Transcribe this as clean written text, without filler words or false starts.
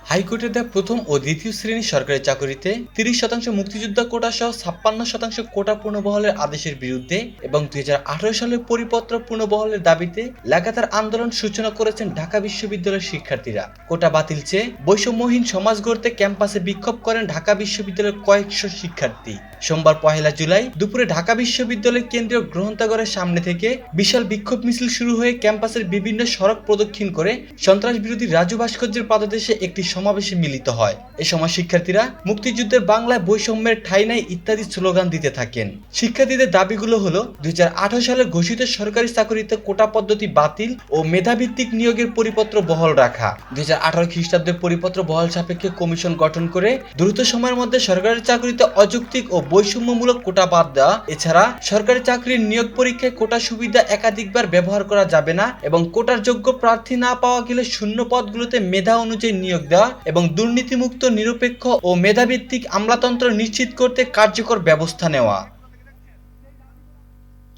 হাইকোর্টের দেওয়া প্রথম ও দ্বিতীয় শ্রেণীর সরকারি চাকরিতে ৩০% মুক্তিযোদ্ধা কোটা সহ ৫৬% কোটা পুনর্বহালের আদেশের বিরুদ্ধে এবং ২০১৮ সালের পরিপত্র পুনর্বহালের দাবিতে লাগাতার আন্দোলন সূচনা করেছেন ঢাকা বিশ্ববিদ্যালয়ের শিক্ষার্থীরা। কোটা বাতিল চেয়ে বৈষম্যহীন সমাজ গড়তে ক্যাম্পাসে বিক্ষোভ করেন ঢাকা বিশ্ববিদ্যালয়ের কয়েকশো শিক্ষার্থী। সোমবার ১ জুলাই দুপুরে ঢাকা বিশ্ববিদ্যালয়ের কেন্দ্রীয় গ্রন্থাগারের সামনে থেকে বিশাল বিক্ষোভ মিছিল শুরু হয়ে ক্যাম্পাসের বিভিন্ন সড়ক প্রদক্ষিণ করে সন্ত্রাস বিরোধী রাজু ভাস্কর্যের পাদদেশে একটি সমাবেশে মিলিত হয়। এ সময় শিক্ষার্থীরা মুক্তিযুদ্ধের বাংলায় বৈষম্যের ঠাঁই নাই ইত্যাদি স্লোগান দিতে থাকেন। শিক্ষার্থীদের দাবিগুলো হলো ২০১৮ সালে ঘোষিত সরকারি চাকরিতে কোটা পদ্ধতি বাতিল ও মেধাভিত্তিক নিয়োগের পরিপত্র বহাল রাখা, ২০১৮ খ্রিস্টাব্দের পরিপত্র বহাল সাপেক্ষে কমিশন গঠন করে দ্রুত সময়ের মধ্যে সরকারি চাকরিতে অযৌক্তিক ও বৈষম্যমূলক কোটা বাদ দেওয়া, এছাড়া সরকারি চাকরির নিয়োগ পরীক্ষায় কোটা সুবিধা একাধিকবার ব্যবহার করা যাবে না এবং কোটার যোগ্য প্রার্থী না পাওয়া গেলে শূন্য পদগুলোতে মেধা অনুযায়ী নিয়োগ দেওয়া এবং দুর্নীতিমুক্ত নিরপেক্ষ ও মেধাভিত্তিক আমলাতন্ত্র নিশ্চিত করতে কার্যকর ব্যবস্থা নেওয়া।